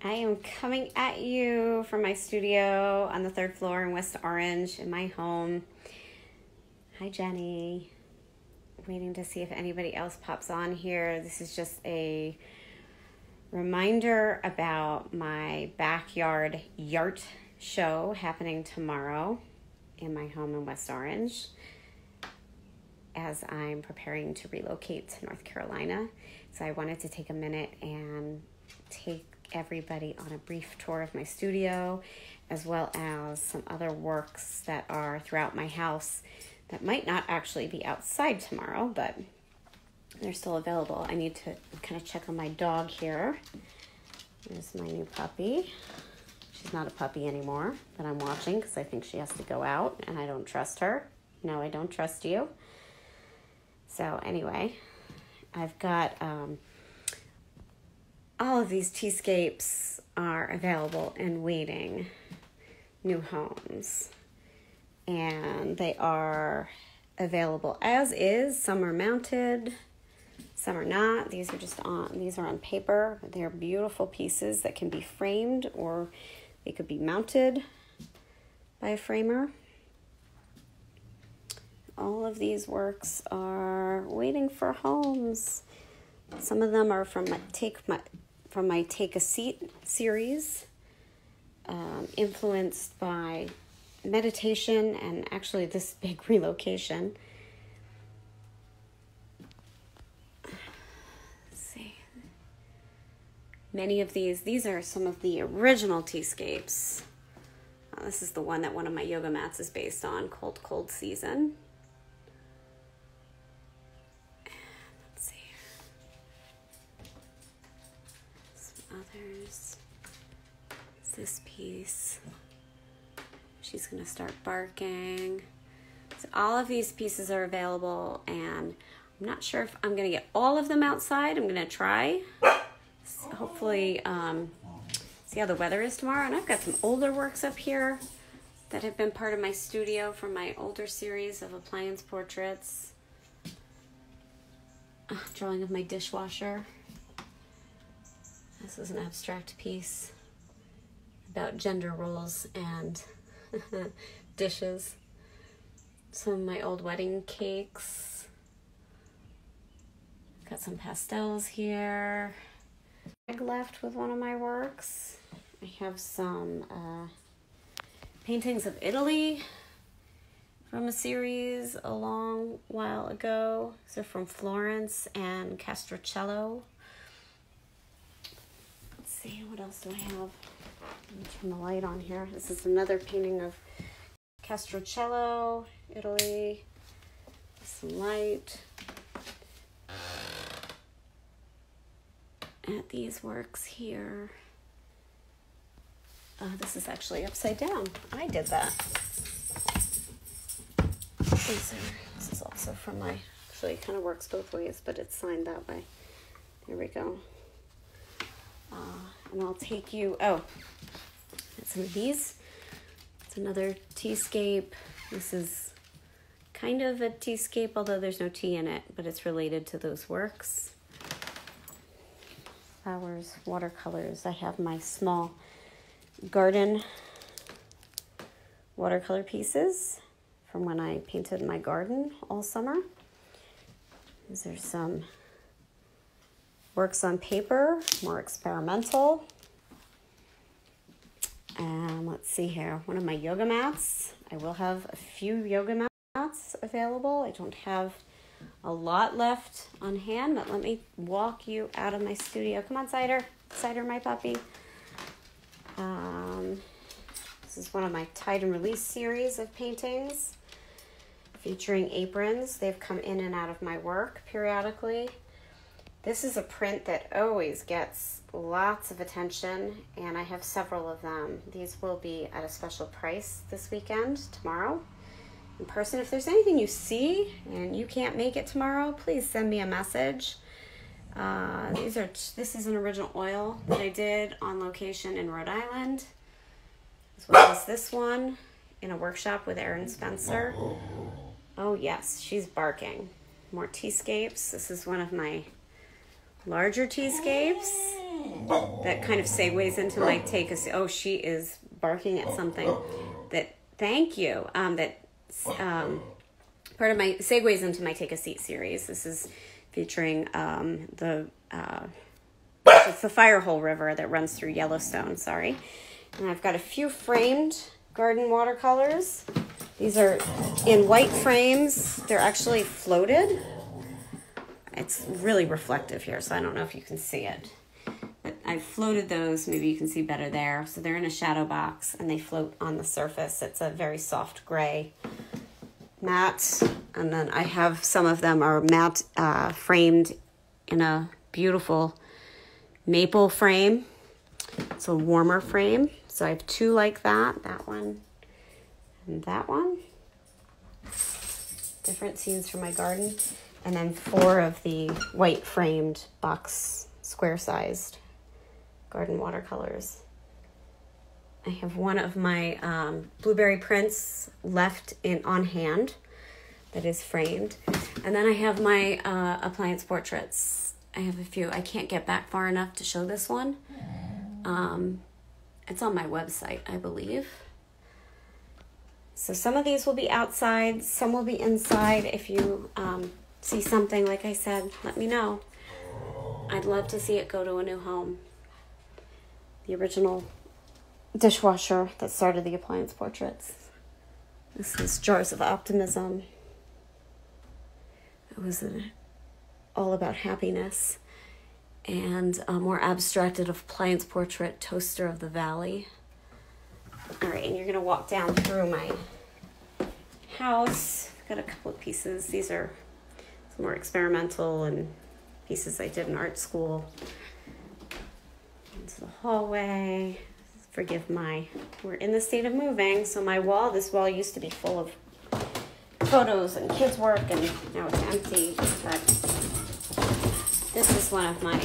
I am coming at you from my studio on the 3rd floor in West Orange in my home. Hi, Jenny. Waiting to see if anybody else pops on here. This is just a reminder about my backyard yard show happening tomorrow in my home in West Orange as I'm preparing to relocate to North Carolina. So I wanted to take a minute and take everybody on a brief tour of my studio, as well as some other works that are throughout my house that might not actually be outside tomorrow, but they're still available. I need to kind of check on my dog here. There's my new puppy. She's not a puppy anymore, but I'm watching because I think she has to go out and I don't trust her. No, I don't trust you. So anyway, I've got all of these teascapes are available in waiting new homes. And they are available as is. Some are mounted, some are not. These are on paper. They're beautiful pieces that can be framed, or they could be mounted by a framer. All of these works are waiting for homes. Some of them are from my Take a Seat series, influenced by meditation and actually this big relocation. Let's see. Many of these are some of the original teascapes. This is the one that one of my yoga mats is based on, Cold Season. Others. This piece. She's going to start barking. So all of these pieces are available, and I'm not sure if I'm going to get all of them outside. I'm going to try. So hopefully, see how the weather is tomorrow. And I've got some older works up here that have been part of my studio from my older series of appliance portraits. Drawing of my dishwasher. This is an abstract piece about gender roles and dishes. Some of my old wedding cakes. Got some pastels here. Bag left with one of my works. I have some paintings of Italy from a series a long while ago. These are from Florence and Castrocello. See, what else do I have? Let me turn the light on here. This is another painting of Castrocello, Italy. Some light. At these works here. This is actually upside down. I did that. This is also from my, actually it kind of works both ways, but it's signed that way. There we go. And I'll take you, some of these. It's another teascape. This is kind of a teascape, although there's no tea in it, but it's related to those works. Flowers, watercolors. I have my small garden watercolor pieces from when I painted my garden all summer. These are some works on paper, more experimental. And let's see here, one of my yoga mats. I will have a few yoga mats available. I don't have a lot left on hand, but let me walk you out of my studio. Come on, Cider, my puppy. This is one of my Tide and Release series of paintings featuring aprons. They've come in and out of my work periodically. This is a print that always gets lots of attention, and I have several of them. These will be at a special price this weekend, tomorrow, in person. If there's anything you see and you can't make it tomorrow, please send me a message. This is an original oil that I did on location in Rhode Island, as well as this one in a workshop with Erin Spencer. Oh yes, she's barking. More teascapes. This is one of my larger teascapes. that kind of segues into my take. Oh, she is barking at something. Thank you. Part of my segues into my Take a Seat series. This is featuring it's the Firehole River that runs through Yellowstone, sorry. And I've got a few framed garden watercolors. These are in white frames. They're actually floated. It's really reflective here, so I don't know if you can see it. But I've floated those. Maybe you can see better there. So they're in a shadow box, and they float on the surface. It's a very soft gray matte. And then I have some of them are matte framed in a beautiful maple frame. It's a warmer frame. So I have two like that one and that one. Different scenes from my garden. And then 4 of the white framed box, square sized garden watercolors. I have one of my blueberry prints left on hand that is framed. And then I have my appliance portraits. I have a few. I can't get back far enough to show this one. It's on my website, I believe. So some of these will be outside, some will be inside. If you see something, like I said, let me know. I'd love to see it go to a new home. The original dishwasher that started the appliance portraits. This is Jars of Optimism. It was all about happiness. And a more abstracted appliance portrait, Toaster of the Valley. All right, and you're gonna walk down through my house. I've got a couple of pieces. These are some more experimental and pieces I did in art school. Into the hallway. We're in the state of moving, so this wall used to be full of photos and kids' work, and now it's empty. But this is one of my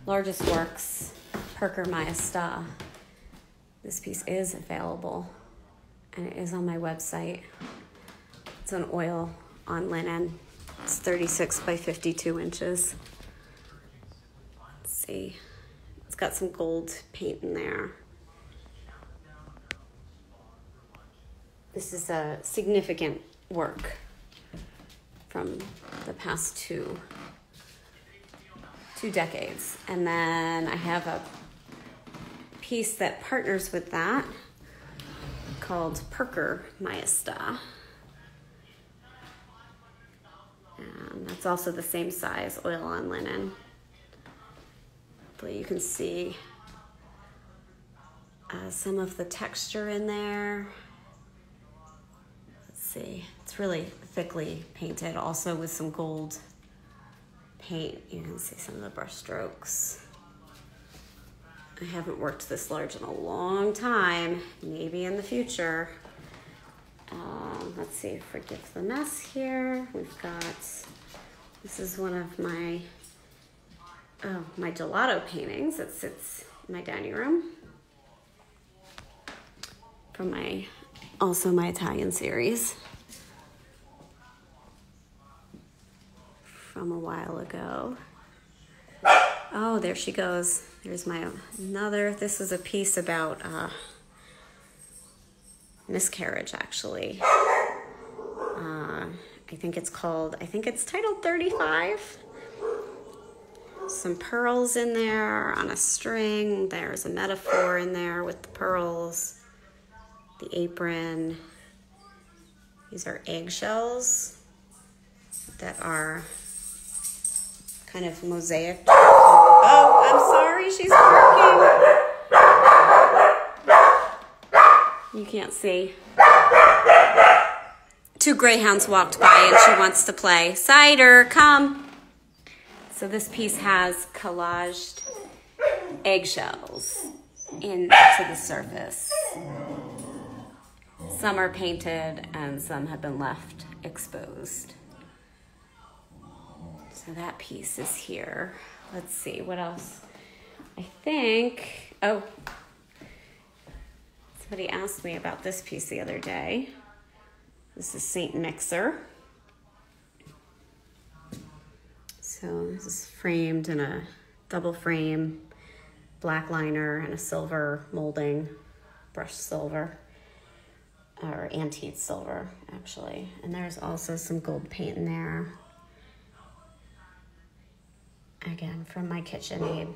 largest works, Perker Maesta. This piece is available, and it is on my website. It's an oil on linen. It's 36 by 52 inches. Let's see. It's got some gold paint in there. This is a significant work from the past two decades. And then I have a piece that partners with that called Perker Maesta. And that's also the same size, oil on linen. Hopefully you can see some of the texture in there. Let's see, it's really thickly painted, also with some gold paint. You can see some of the brush strokes. I haven't worked this large in a long time, maybe in the future. Let's see, forgive the mess here. This is one of my gelato paintings that sits in my dining room from my Italian series from a while ago. Oh, there she goes. There's this was a piece about miscarriage, actually. I think it's titled 35. Some pearls in there on a string. There's a metaphor in there with the pearls, the apron. These are eggshells that are kind of mosaic. Oh, I'm sorry, she's barking. You can't see. 2 greyhounds walked by and she wants to play. Cider, come. So this piece has collaged eggshells into the surface. Some are painted and some have been left exposed. So that piece is here. Let's see, what else? I think, somebody asked me about this piece the other day. This is Saint Mixer. So this is framed in a double frame, black liner, and a silver molding, brushed silver, or antique silver, actually. And there's also some gold paint in there. Again, from my KitchenAid,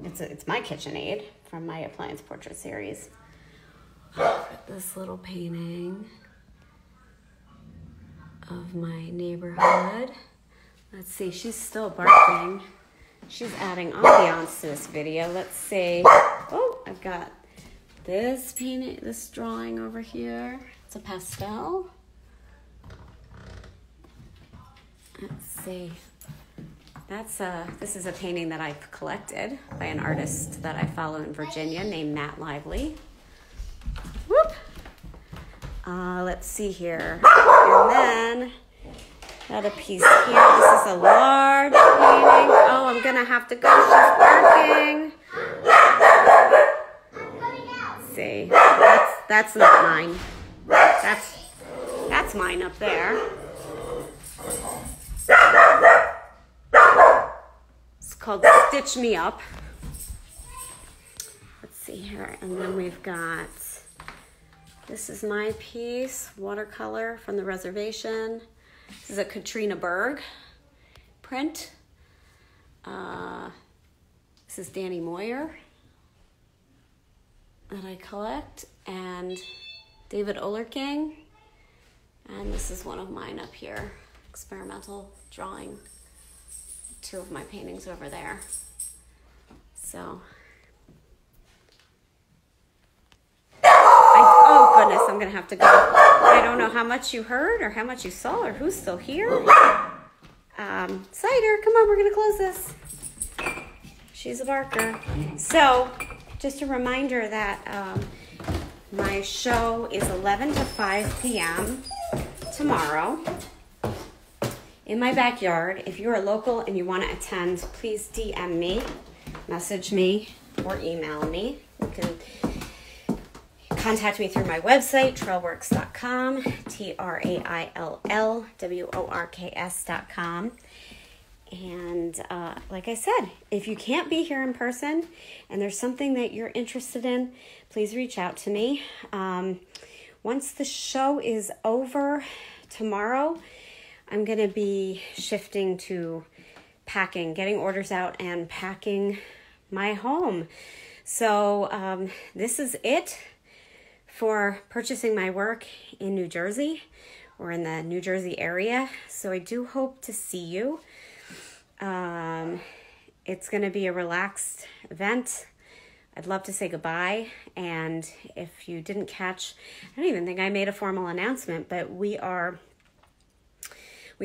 it's my KitchenAid from my appliance portrait series. This little painting of my neighborhood. Let's see, she's still barking. She's adding ambiance to this video. Let's see. Oh, I've got this painting, this drawing over here. It's a pastel. Let's see. This is a painting that I've collected by an artist that I follow in Virginia named Matt Lively. Whoop. Let's see here. And then got a piece here. This is a large painting. Oh, I'm gonna have to go. She's barking. Let's see. That's not mine. That's mine up there. It's called Stitch Me Up. Let's see here. And then we've got, this is my piece, watercolor from the reservation. This is a Katrina Berg print. This is Danny Moyer that I collect, and David Olerking. And this is one of mine up here, experimental drawing. Two of my paintings over there. So, oh goodness, I'm gonna have to go. I don't know how much you heard or how much you saw or who's still here. Cider, come on, we're gonna close this. She's a barker. So, just a reminder that my show is 11 to 5 p.m. tomorrow in my backyard. If you're a local and you want to attend, please DM me, message me, or email me. You can contact me through my website, traillworks.com, TRAILLWORKS.com. And like I said, if you can't be here in person and there's something that you're interested in, please reach out to me. Once the show is over tomorrow, I'm going to be shifting to packing, getting orders out and packing my home. So this is it for purchasing my work in New Jersey or in the New Jersey area. So I do hope to see you. It's going to be a relaxed event. I'd love to say goodbye. And if you didn't catch, I don't even think I made a formal announcement, but we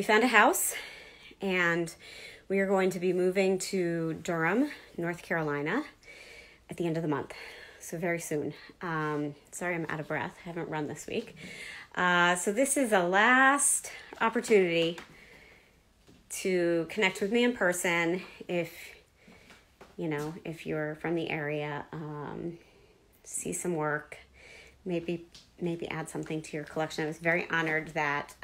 found a house and we are going to be moving to Durham, North Carolina at the end of the month. So very soon. Sorry, I'm out of breath. I haven't run this week. So this is a last opportunity to connect with me in person. If you're from the area, see some work, maybe add something to your collection. I was very honored that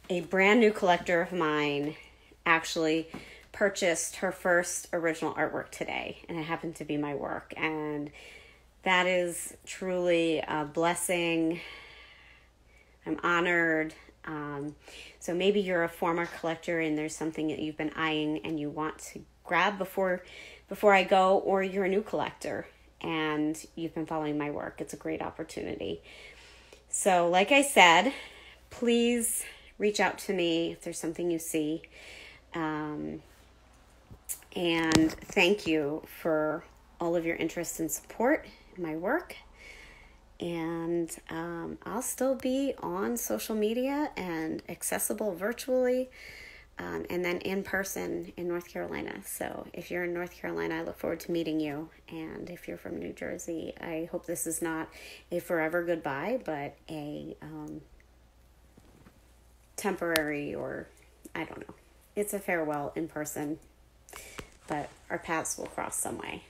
a brand new collector of mine actually purchased her first original artwork today, and it happened to be my work, and that is truly a blessing. I'm honored. So maybe you're a former collector and there's something that you've been eyeing and you want to grab before I go, or you're a new collector and you've been following my work. It's a great opportunity. So like I said, please reach out to me if there's something you see. And thank you for all of your interest and support in my work. And I'll still be on social media and accessible virtually, and then in person in North Carolina. So if you're in North Carolina, I look forward to meeting you. And if you're from New Jersey, I hope this is not a forever goodbye, but a temporary, or I don't know. It's a farewell in person, but our paths will cross some way.